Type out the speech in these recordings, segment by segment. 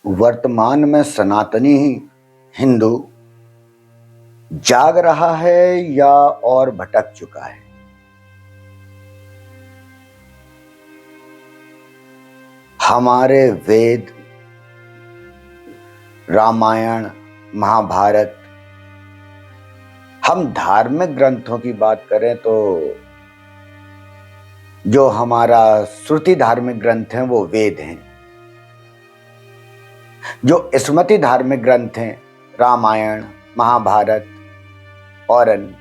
वर्तमान में सनातनी हिंदू जाग रहा है या और भटक चुका है? हमारे वेद, रामायण, महाभारत, हम धार्मिक ग्रंथों की बात करें तो जो हमारा श्रुति धार्मिक ग्रंथ है वो वेद हैं। जो स्मृति धार्मिक ग्रंथ हैं, रामायण, महाभारत और अन्य,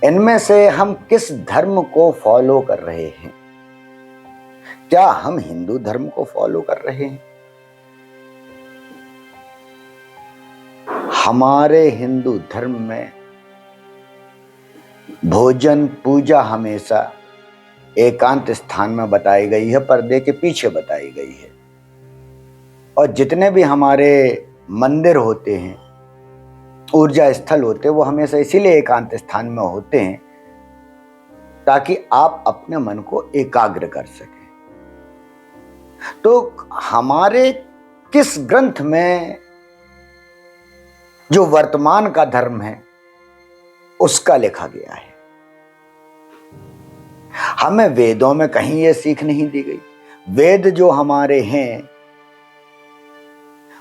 इनमें से हम किस धर्म को फॉलो कर रहे हैं? क्या हम हिंदू धर्म को फॉलो कर रहे हैं? हमारे हिंदू धर्म में भोजन पूजा हमेशा एकांत स्थान में बताई गई है, पर्दे के पीछे बताई गई है। और जितने भी हमारे मंदिर होते हैं, ऊर्जा स्थल होते हैं, वो हमेशा इसीलिए एकांत स्थान में होते हैं ताकि आप अपने मन को एकाग्र कर सकें। तो हमारे किस ग्रंथ में जो वर्तमान का धर्म है उसका लिखा गया है? हमें वेदों में कहीं ये सीख नहीं दी गई। वेद जो हमारे हैं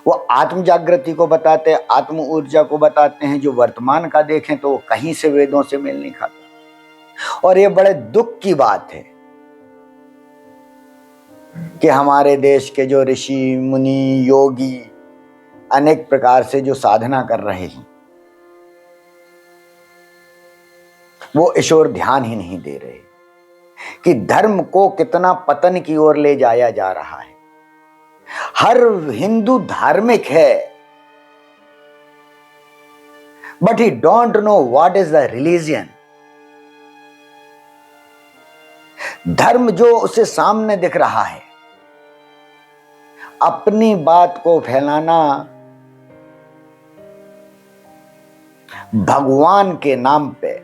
वो आत्म जागृति को बताते हैं, आत्म ऊर्जा को बताते हैं। जो वर्तमान का देखें तो वो कहीं से वेदों से मेल नहीं खाता। और ये बड़े दुख की बात है कि हमारे देश के जो ऋषि मुनि योगी अनेक प्रकार से जो साधना कर रहे हैं वो इस ओर ध्यान ही नहीं दे रहे कि धर्म को कितना पतन की ओर ले जाया जा रहा है। हर हिंदू धार्मिक है, but he don't know what is the religion. धर्म जो उसे सामने दिख रहा है, अपनी बात को फैलाना भगवान के नाम पे,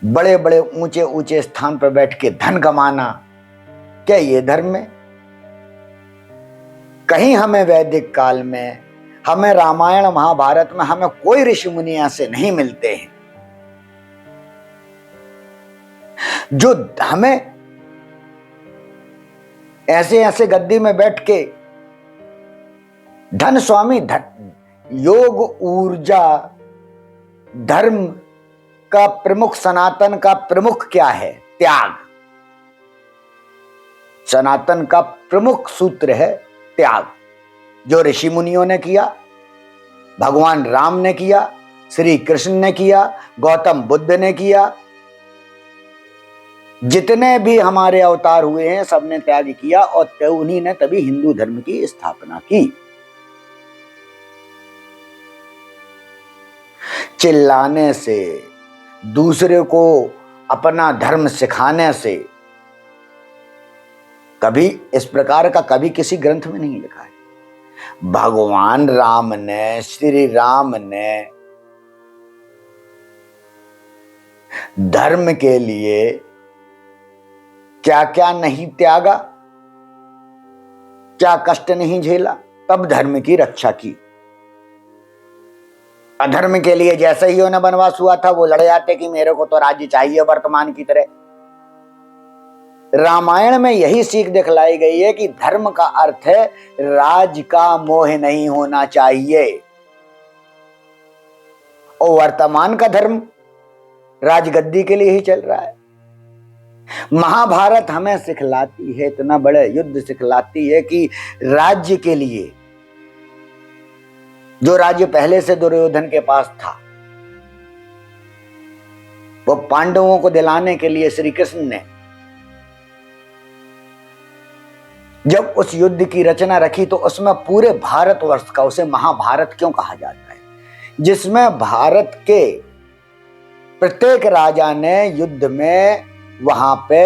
बड़े बड़े ऊंचे ऊंचे स्थान पर बैठ के धन कमाना, क्या ये धर्म है? कहीं हमें वैदिक काल में, हमें रामायण महाभारत में हमें कोई ऋषि मुनि ऐसे नहीं मिलते हैं जो हमें ऐसे ऐसे गद्दी में बैठ के धन स्वामी, योग, ऊर्जा, धर्म का प्रमुख, सनातन का प्रमुख क्या है? त्याग। सनातन का प्रमुख सूत्र है त्याग, जो ऋषि मुनियों ने किया, भगवान राम ने किया, श्री कृष्ण ने किया, गौतम बुद्ध ने किया, जितने भी हमारे अवतार हुए हैं सबने त्याग किया और उन्हीं ने तभी हिंदू धर्म की स्थापना की। चिल्लाने से, दूसरे को अपना धर्म सिखाने से कभी इस प्रकार का कभी किसी ग्रंथ में नहीं लिखा है। भगवान राम ने, श्री राम ने धर्म के लिए क्या क्या नहीं त्यागा, क्या कष्ट नहीं झेला, तब धर्म की रक्षा की। अधर्म के लिए जैसे ही उन्हें वनवास हुआ था वो लड़ जाते कि मेरे को तो राज्य चाहिए वर्तमान की तरह। रामायण में यही सीख दिखलाई गई है कि धर्म का अर्थ है राज का मोह नहीं होना चाहिए। और वर्तमान का धर्म राजगद्दी के लिए ही चल रहा है। महाभारत हमें सिखलाती है, इतना बड़ा युद्ध सिखलाती है कि राज्य के लिए, जो राज्य पहले से दुर्योधन के पास था, वो पांडवों को दिलाने के लिए श्री कृष्ण ने जब उस युद्ध की रचना रखी तो उसमें पूरे भारतवर्ष का, उसे महाभारत क्यों कहा जाता है, जिसमें भारत के प्रत्येक राजा ने युद्ध में वहां पे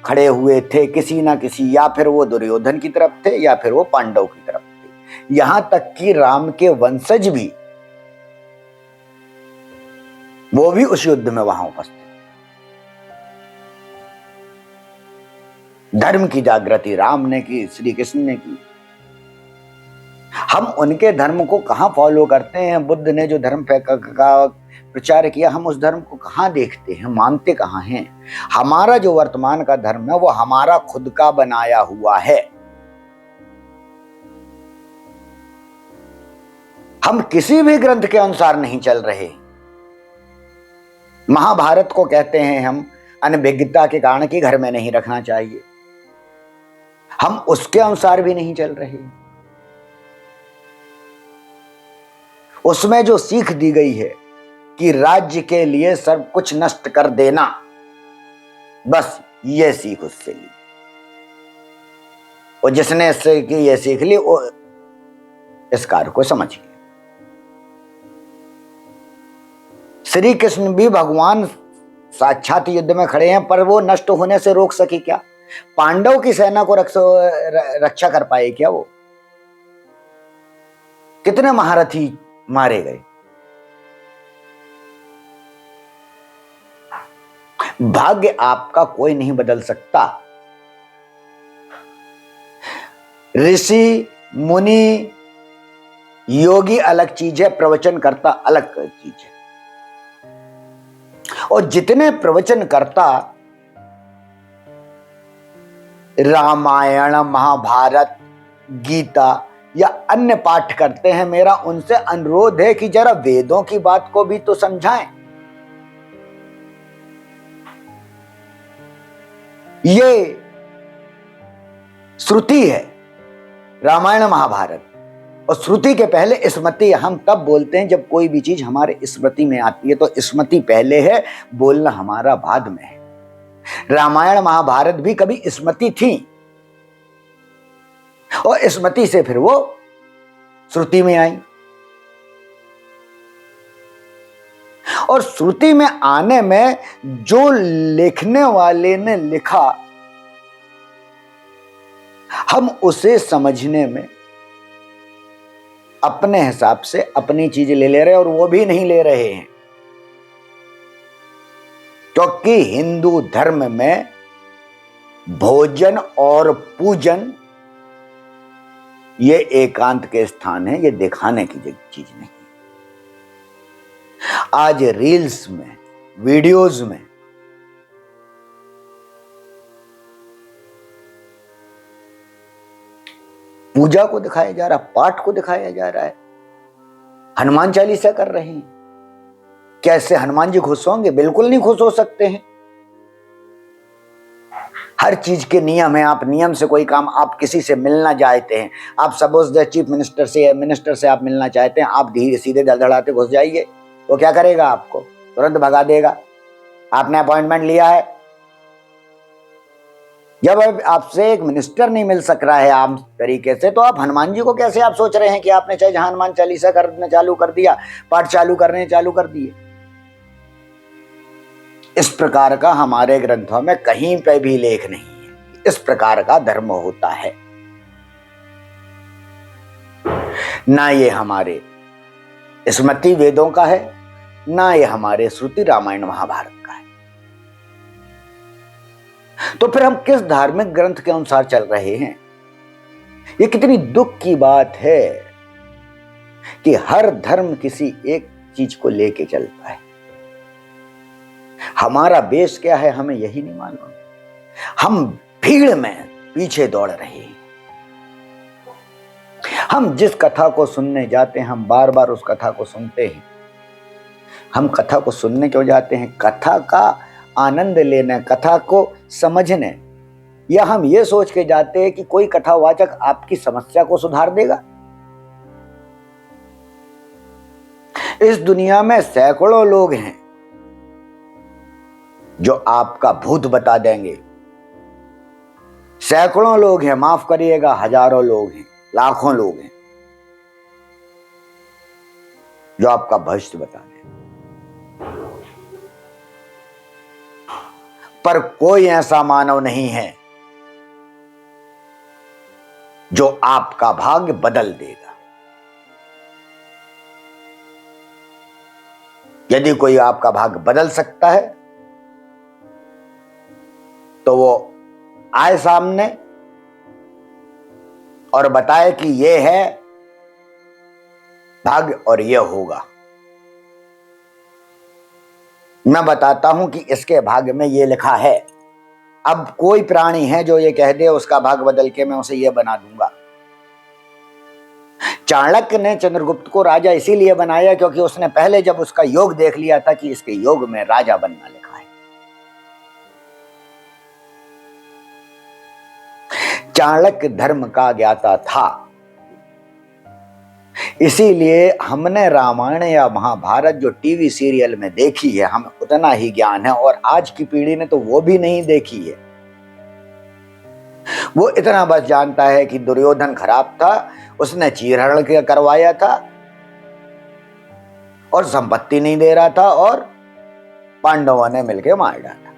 खड़े हुए थे, किसी ना किसी, या फिर वो दुर्योधन की तरफ थे या फिर वो पांडव की तरफ थे। यहां तक कि राम के वंशज भी, वो भी उस युद्ध में वहां उपस्थित। धर्म की जागृति राम ने की, श्री कृष्ण ने की। हम उनके धर्म को कहां फॉलो करते हैं? बुद्ध ने जो धर्म का प्रचार किया, हम उस धर्म को कहां देखते हैं, मानते कहां हैं? हमारा जो वर्तमान का धर्म है वो हमारा खुद का बनाया हुआ है। हम किसी भी ग्रंथ के अनुसार नहीं चल रहे। महाभारत को कहते हैं हम अनभिज्ञता के कारण कि घर में नहीं रखना चाहिए, हम उसके अनुसार भी नहीं चल रहे। उसमें जो सीख दी गई है कि राज्य के लिए सब कुछ नष्ट कर देना, बस ये सीख उससे ली। और जिसने इससे की ये सीख ली वो इस कार्य को समझ गया। श्री कृष्ण भी भगवान साक्षात युद्ध में खड़े हैं, पर वो नष्ट होने से रोक सके क्या? पांडव की सेना को रक्षा कर पाए क्या वो? कितने महारथी मारे गए। भाग्य आपका कोई नहीं बदल सकता। ऋषि मुनि योगी अलग चीज है, प्रवचनकर्ता अलग चीज है। और जितने प्रवचनकर्ता रामायण, महाभारत, गीता या अन्य पाठ करते हैं, मेरा उनसे अनुरोध है कि जरा वेदों की बात को भी तो समझाएं। ये श्रुति है रामायण महाभारत, और श्रुति के पहले स्मृति। हम तब बोलते हैं जब कोई भी चीज हमारे स्मृति में आती है, तो स्मृति पहले है, बोलना हमारा बाद में है। रामायण महाभारत भी कभी स्मृति थी, और स्मृति से फिर वो श्रुति में आई। और श्रुति में आने में जो लिखने वाले ने लिखा, हम उसे समझने में अपने हिसाब से अपनी चीज ले रहे हैं, और वो भी नहीं ले रहे हैं। क्योंकि हिंदू धर्म में भोजन और पूजन ये एकांत के स्थान है, ये दिखाने की चीज नहीं। आज रील्स में, वीडियोस में पूजा को दिखाया जा रहा है, पाठ को दिखाया जा रहा है, हनुमान चालीसा कर रहे हैं। कैसे हनुमान जी खुश होंगे? बिल्कुल नहीं खुश हो सकते हैं। हर चीज के नियम है। आप नियम से कोई काम, आप किसी से मिलना चाहते हैं, आप सपोज चीफ मिनिस्टर से आप मिलना चाहते हैं, आप धीरे सीधे धड़धड़ाते घुस जाइए, वो क्या करेगा? आपको तुरंत भगा देगा। आपने अपॉइंटमेंट लिया है। जब आपसे एक मिनिस्टर नहीं मिल सक रहा है आम तरीके से, तो आप हनुमान जी को कैसे आप सोच रहे हैं कि आपने चाहे जहां हनुमान चालीसा करना चालू कर दिया, पाठ चालू कर दिए। इस प्रकार का हमारे ग्रंथों में कहीं पे भी लेख नहीं है। इस प्रकार का धर्म होता है ना। ये हमारे स्मृति वेदों का है, ना ये हमारे श्रुति रामायण महाभारत का है। तो फिर हम किस धार्मिक ग्रंथ के अनुसार चल रहे हैं? ये कितनी दुख की बात है कि हर धर्म किसी एक चीज को लेके चलता है। हमारा बेस क्या है हमें यही नहीं मालूम। हम भीड़ में पीछे दौड़ रहे हैं। हम जिस कथा को सुनने जाते हैं, हम बार बार उस कथा को सुनते हैं। हम कथा को सुनने क्यों जाते हैं? कथा का आनंद लेने, कथा को समझने, या हम ये सोच के जाते हैं कि कोई कथावाचक आपकी समस्या को सुधार देगा? इस दुनिया में सैकड़ों लोग हैं जो आपका भूत बता देंगे। सैकड़ों लोग हैं, माफ करिएगा, हजारों लोग हैं, लाखों लोग हैं जो आपका भविष्य बता देंगे। पर कोई ऐसा मानव नहीं है जो आपका भाग्य बदल देगा। यदि कोई आपका भाग्य बदल सकता है तो वो आए सामने और बताए कि ये है भाग्य और ये होगा। मैं बताता हूं कि इसके भाग्य में ये लिखा है। अब कोई प्राणी है जो ये कह दे उसका भाग्य बदल के मैं उसे ये बना दूंगा। चाणक्य ने चंद्रगुप्त को राजा इसीलिए बनाया क्योंकि उसने पहले जब उसका योग देख लिया था कि इसके योग में राजा बनना लिखा है। चाणक्य धर्म का ज्ञाता था, इसीलिए हमने रामायण या महाभारत जो टीवी सीरियल में देखी है हमें उतना ही ज्ञान है, और आज की पीढ़ी ने तो वो भी नहीं देखी है। वो इतना बस जानता है कि दुर्योधन खराब था, उसने चीरहरण करवाया था और संपत्ति नहीं दे रहा था और पांडवों ने मिलकर मार डाला।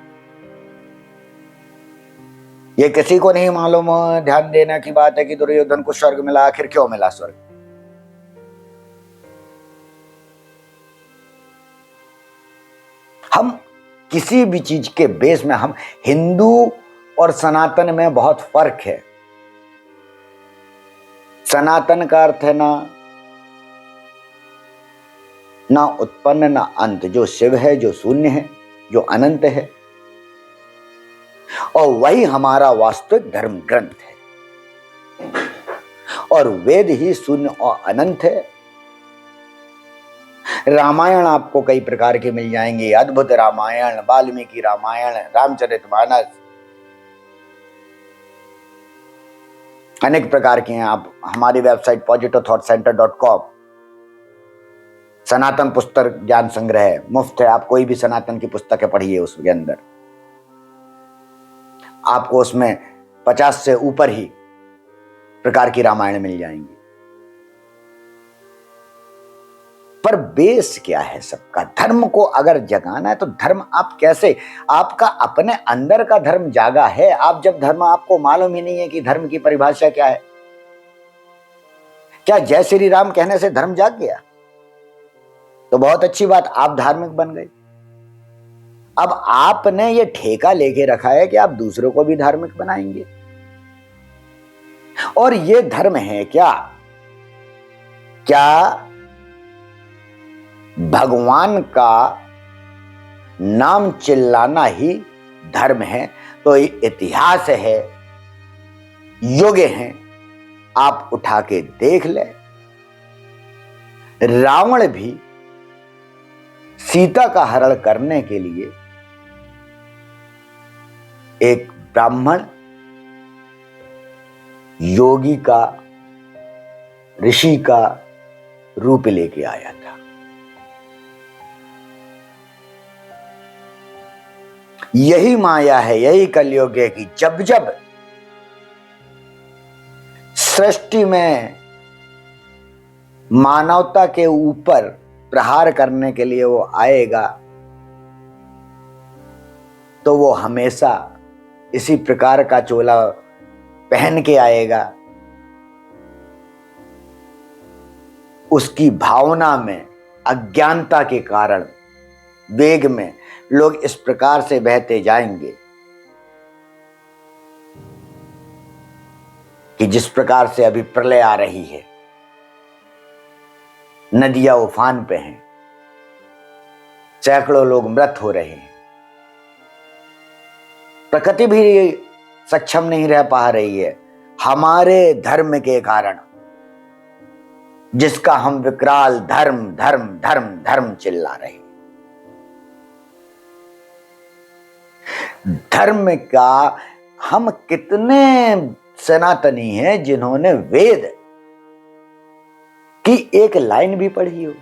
ये किसी को नहीं मालूम ध्यान देने की बात है कि दुर्योधन को स्वर्ग मिला। आखिर क्यों मिला स्वर्ग? हम किसी भी चीज के बेस में, हम हिंदू और सनातन में बहुत फर्क है। सनातन का अर्थ है ना उत्पन्न ना अंत, जो शिव है, जो शून्य है, जो अनंत है, और वही हमारा वास्तविक धर्म ग्रंथ है। और वेद ही शून्य और अनंत है। रामायण आपको कई प्रकार के मिल जाएंगे, अद्भुत रामायण, वाल्मीकि रामायण, रामचरितमानस, अनेक प्रकार के हैं। आप हमारी वेबसाइट positivethought.center.com, सनातन पुस्तक ज्ञान संग्रह मुफ्त है। आप कोई भी सनातन की पुस्तकें पढ़िए, उसके अंदर आपको उसमें 50 से ऊपर ही प्रकार की रामायण मिल जाएंगी। पर बेस क्या है सबका? धर्म को अगर जगाना है तो धर्म आप कैसे, आपका अपने अंदर का धर्म जागा है। आप जब धर्म आपको मालूम ही नहीं है कि धर्म की परिभाषा क्या है, क्या जय श्री राम कहने से धर्म जाग गया? तो बहुत अच्छी बात, आप धार्मिक बन गए। अब आपने ये ठेका लेके रखा है कि आप दूसरों को भी धार्मिक बनाएंगे, और ये धर्म है क्या? क्या भगवान का नाम चिल्लाना ही धर्म है? तो इतिहास है, युग है, आप उठा के देख ले। रावण भी सीता का हरण करने के लिए एक ब्राह्मण योगी का, ऋषि का रूप लेके आया था। यही माया है, यही कलयुग है कि जब जब सृष्टि में मानवता के ऊपर प्रहार करने के लिए वो आएगा तो वो हमेशा इसी प्रकार का चोला पहन के आएगा। उसकी भावना में अज्ञानता के कारण, वेग में लोग इस प्रकार से बहते जाएंगे कि जिस प्रकार से अभी प्रलय आ रही है, नदियां उफान पे हैं, सैकड़ों लोग मृत हो रहे हैं, प्रकृति भी सक्षम नहीं रह पा रही है हमारे धर्म के कारण, जिसका हम विकराल धर्म धर्म धर्म धर्म चिल्ला रहे हैं। धर्म का हम कितने सनातनी हैं जिन्होंने वेद की एक लाइन भी पढ़ी हो?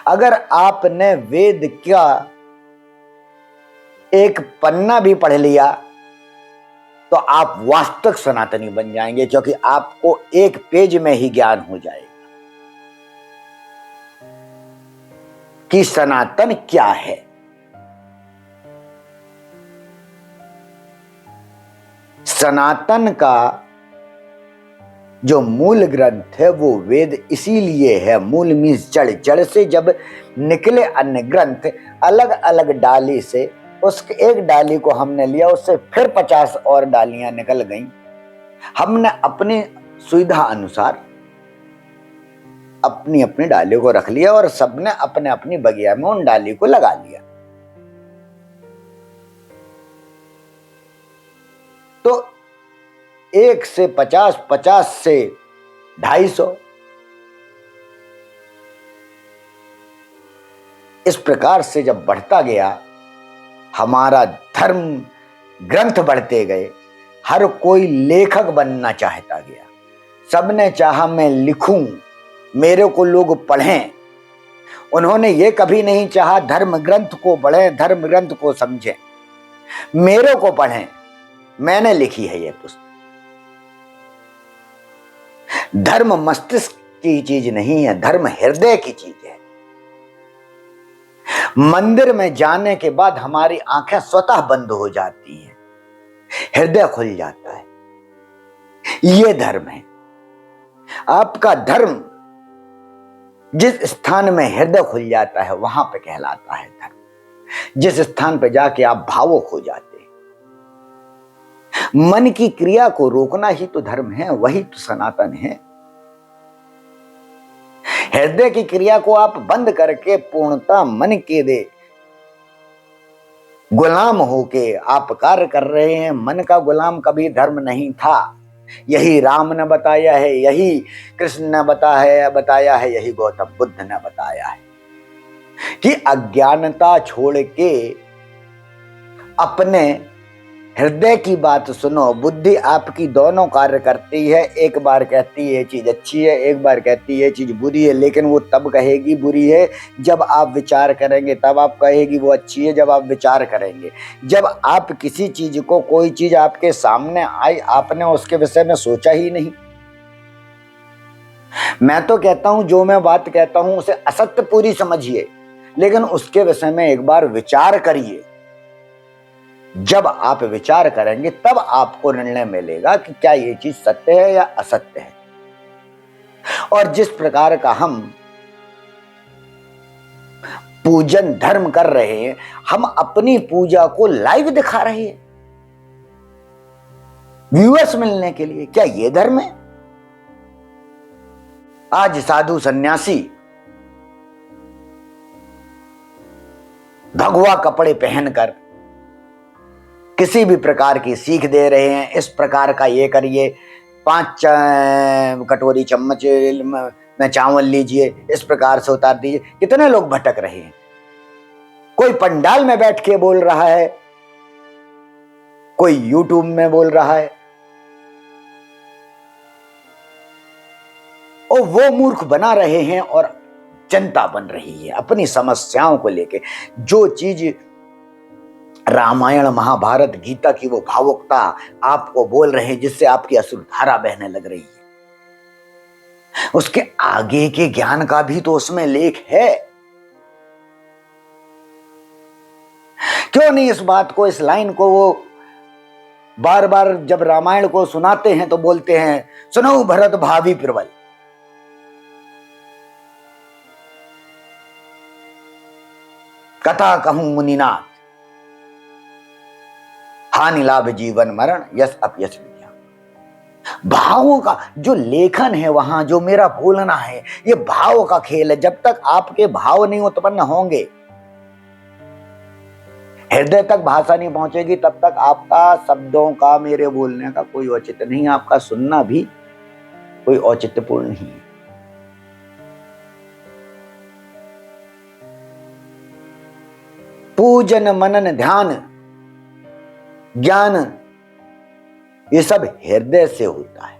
अगर आपने वेद का एक पन्ना भी पढ़ लिया तो आप वास्तविक सनातनी बन जाएंगे, क्योंकि आपको एक पेज में ही ज्ञान हो जाएगा कि सनातन क्या है। सनातन का जो मूल ग्रंथ है वो वेद इसीलिए है। मूल मीन्स जड़, जड़ से जब निकले अन्य ग्रंथ अलग अलग डाली से उस एक डाली को हमने लिया, उससे फिर 50 और डालियां निकल गईं। हमने अपनी सुविधा अनुसार अपनी अपनी डाली को रख लिया और सबने अपने अपनी बगिया में उन डाली को लगा लिया। तो 1 से 50, 50 से 250, इस प्रकार से जब बढ़ता गया हमारा धर्म ग्रंथ बढ़ते गए। हर कोई लेखक बनना चाहता गया, सबने चाहा मैं लिखूं, मेरे को लोग पढ़ें। उन्होंने ये कभी नहीं चाहा धर्म ग्रंथ को पढ़ें, धर्म ग्रंथ को समझें, मेरे को पढ़ें, मैंने लिखी है ये पुस्तक। धर्म मस्तिष्क की चीज नहीं है, धर्म हृदय की चीज है। मंदिर में जाने के बाद हमारी आंखें स्वतः बंद हो जाती हैं, हृदय खुल जाता है, ये धर्म है। आपका धर्म जिस स्थान में हृदय खुल जाता है वहां पे कहलाता है धर्म। जिस स्थान पे जाके आप भावुक हो जाते हैं, मन की क्रिया को रोकना ही तो धर्म है, वही तो सनातन है। हृदय की क्रिया को आप बंद करके पूर्णता मन के दे गुलाम होके आप कार्य कर रहे हैं। मन का गुलाम कभी धर्म नहीं था। यही राम ने बताया है, यही कृष्ण ने बताया है, यही गौतम बुद्ध ने बताया है कि अज्ञानता छोड़ के अपने हृदय की बात सुनो। बुद्धि आपकी दोनों कार्य करती है, एक बार कहती है ये चीज अच्छी है, एक बार कहती है ये चीज बुरी है, लेकिन वो तब कहेगी बुरी है जब आप विचार करेंगे, तब आप कहेगी वो अच्छी है जब आप विचार करेंगे। जब आप किसी चीज को, कोई चीज आपके सामने आई, आपने उसके विषय में सोचा ही नहीं। मैं तो कहता हूं जो मैं बात कहता हूं उसे असत्य पूरी समझिए, लेकिन उसके विषय में एक बार विचार करिए। जब आप विचार करेंगे तब आपको निर्णय मिलेगा कि क्या ये चीज सत्य है या असत्य है। और जिस प्रकार का हम पूजन धर्म कर रहे हैं, हम अपनी पूजा को लाइव दिखा रहे हैं व्यूअर्स मिलने के लिए, क्या ये धर्म है? आज साधु सन्यासी भगवा कपड़े पहनकर किसी भी प्रकार की सीख दे रहे हैं। इस प्रकार का ये करिए, 5 कटोरी चम्मच में चावल लीजिए, इस प्रकार से उतार दीजिए। कितने लोग भटक रहे हैं। कोई पंडाल में बैठ के बोल रहा है, कोई यूट्यूब में बोल रहा है, और वो मूर्ख बना रहे हैं और जनता बन रही है अपनी समस्याओं को लेके। जो चीज रामायण महाभारत गीता की वो भावुकता आपको बोल रहे हैं, जिससे आपकी अश्रुधारा बहने लग रही है, उसके आगे के ज्ञान का भी तो उसमें लेख है। क्यों नहीं इस बात को, इस लाइन को वो बार बार जब रामायण को सुनाते हैं तो बोलते हैं, सुनो भरत भावी प्रबल। कथा कहूं मुनिनाथ, हानि लाभ जीवन मरण, यश अपयश विद्या। भावों का जो लेखन है, वहां जो मेरा बोलना है, ये भाव का खेल है। जब तक आपके भाव नहीं उत्पन्न होंगे, हृदय तक भाषा नहीं पहुंचेगी, तब तक आपका शब्दों का, मेरे बोलने का कोई औचित्य नहीं, आपका सुनना भी कोई औचित्यपूर्ण नहीं है। पूजन मनन ध्यान ज्ञान ये सब हृदय से होता है।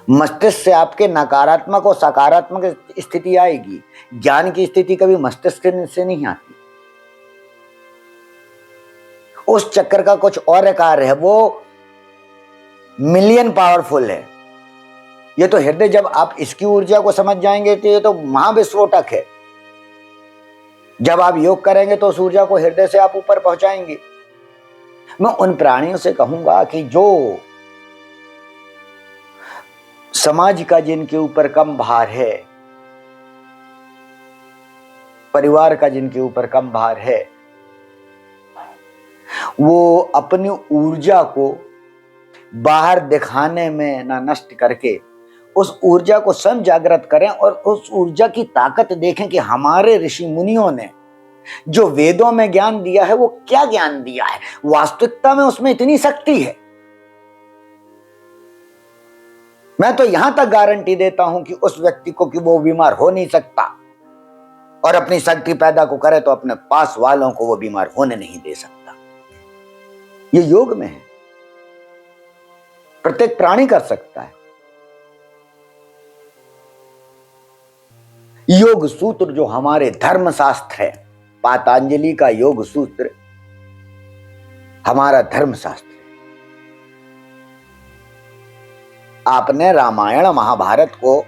मस्तिष्क से आपके नकारात्मक और सकारात्मक स्थिति आएगी। ज्ञान की स्थिति कभी मस्तिष्क से नहीं आती। उस चक्कर का कुछ और कार्य है, वो मिलियन पावरफुल है। ये तो हृदय, जब आप इसकी ऊर्जा को समझ जाएंगे तो ये तो महाविस्फोटक है। जब आप योग करेंगे तो उस ऊर्जा को हृदय से आप ऊपर पहुंचाएंगे। मैं उन प्राणियों से कहूंगा कि जो समाज का जिनके ऊपर कम भार है, परिवार का जिनके ऊपर कम भार है, वो अपनी ऊर्जा को बाहर दिखाने में ना नष्ट करके उस ऊर्जा को स्वयं जागृत करें और उस ऊर्जा की ताकत देखें कि हमारे ऋषि मुनियों ने जो वेदों में ज्ञान दिया है वो क्या ज्ञान दिया है। वास्तविकता में उसमें इतनी शक्ति है। मैं तो यहां तक गारंटी देता हूं कि उस व्यक्ति को कि वो बीमार हो नहीं सकता, और अपनी शक्ति पैदा को करे तो अपने पास वालों को वो बीमार होने नहीं दे सकता। ये योग में है, प्रत्येक प्राणी कर सकता है। योग सूत्र जो हमारे धर्म शास्त्र है, पातंजलि का योग सूत्र हमारा धर्म शास्त्र है। आपने रामायण महाभारत को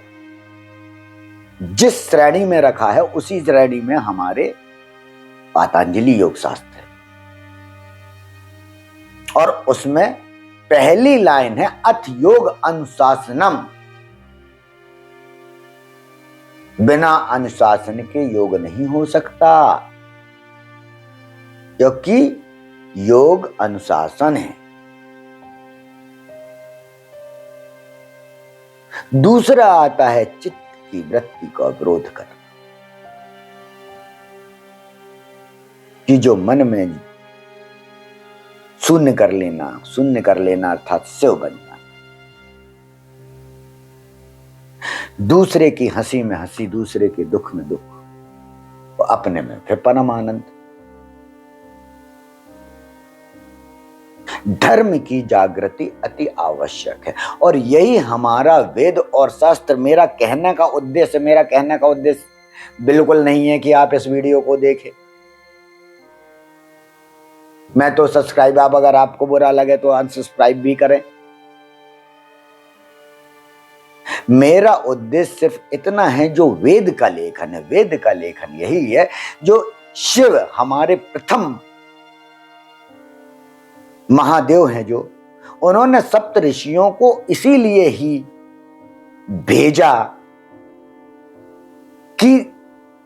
जिस श्रेणी में रखा है उसी श्रेणी में हमारे पातंजलि योग शास्त्र है, और उसमें पहली लाइन है अथ योग अनुशासनम। बिना अनुशासन के योग नहीं हो सकता, क्योंकि योग अनुशासन है। दूसरा आता है चित्त की वृत्ति का विरोध करना, कि जो मन में शून्य कर लेना अर्थात शिव बन जाना। दूसरे की हंसी में हंसी, दूसरे के दुख में दुख, तो अपने में फिर परम आनंद। धर्म की जागृति अति आवश्यक है, और यही हमारा वेद और शास्त्र। मेरा कहने का उद्देश्य बिल्कुल नहीं है कि आप इस वीडियो को देखें। मैं तो सब्सक्राइब, आप अगर आपको बुरा लगे तो अनसब्सक्राइब भी करें। मेरा उद्देश्य सिर्फ इतना है, जो वेद का लेखन है, वेद का लेखन यही है जो शिव हमारे प्रथम महादेव हैं, जो उन्होंने सप्त ऋषियों को इसीलिए ही भेजा कि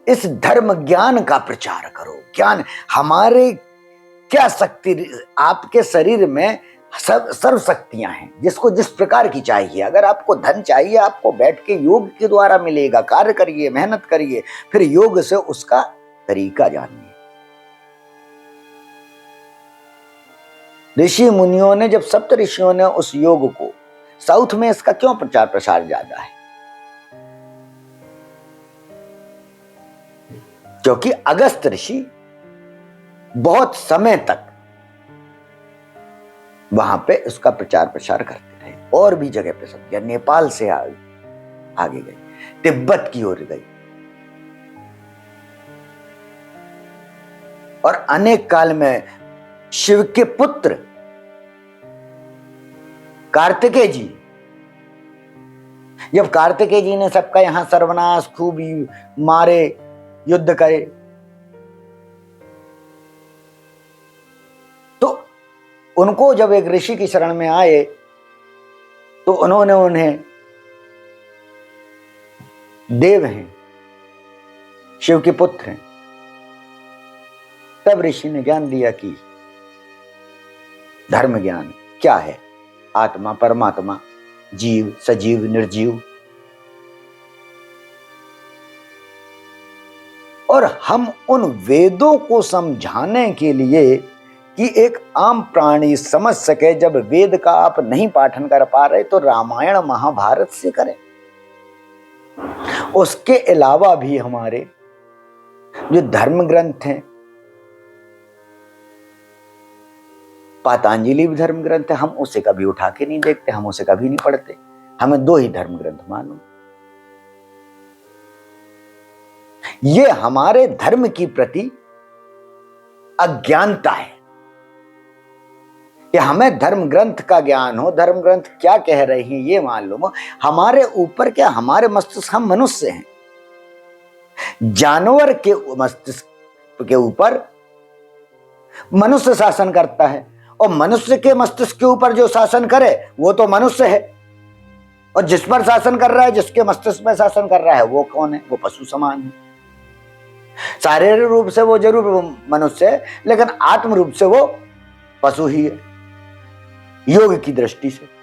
इस धर्म ज्ञान का प्रचार करो। ज्ञान हमारे क्या शक्ति, आपके शरीर में सर्व शक्तियां हैं, जिसको जिस प्रकार की चाहिए। अगर आपको धन चाहिए, आपको बैठ के योग के द्वारा मिलेगा। कार्य करिए, मेहनत करिए, फिर योग से उसका तरीका जानिए। ऋषि मुनियों ने, जब सप्त ऋषियों ने उस योग को, साउथ में इसका क्यों प्रचार प्रसार ज्यादा है? क्योंकि अगस्त ऋषि बहुत समय तक वहां पे उसका प्रचार प्रसार करते रहे, और भी जगह पे सब किया। नेपाल से आगे गई, तिब्बत की ओर गई, और अनेक काल में शिव के पुत्र कार्तिकेय जी, जब कार्तिकेय जी ने सबका यहां सर्वनाश खूब मारे, युद्ध करे, तो उनको जब एक ऋषि की शरण में आए तो उन्होंने उन्हें, देव हैं, शिव के पुत्र हैं, तब ऋषि ने ज्ञान दिया कि धर्म ज्ञान क्या है, आत्मा, परमात्मा, जीव, सजीव, निर्जीव। और हम उन वेदों को समझाने के लिए कि एक आम प्राणी समझ सके, जब वेद का आप नहीं पाठन कर पा रहे तो रामायण महाभारत से करें। उसके अलावा भी हमारे जो धर्म ग्रंथ हैं, पातंजलि भी धर्म ग्रंथ है, हम उसे कभी उठा के नहीं देखते, हम उसे कभी नहीं पढ़ते। हमें दो ही धर्म ग्रंथ मालूम। ये हमारे धर्म की प्रति अज्ञानता है कि हमें धर्म ग्रंथ का ज्ञान हो, धर्म ग्रंथ क्या कह रहे हैं ये मालूम हो। हमारे ऊपर क्या, हमारे मस्तिष्क, हम मनुष्य हैं, जानवर के मस्तिष्क के ऊपर मनुष्य शासन करता है, और मनुष्य के मस्तिष्क के ऊपर जो शासन करे वो तो मनुष्य है, और जिस पर शासन कर रहा है, जिसके मस्तिष्क में शासन कर रहा है, वो कौन है? वो पशु समान है। शारीरिक रूप से वो जरूर मनुष्य है, लेकिन आत्म रूप से वो पशु ही है योग की दृष्टि से।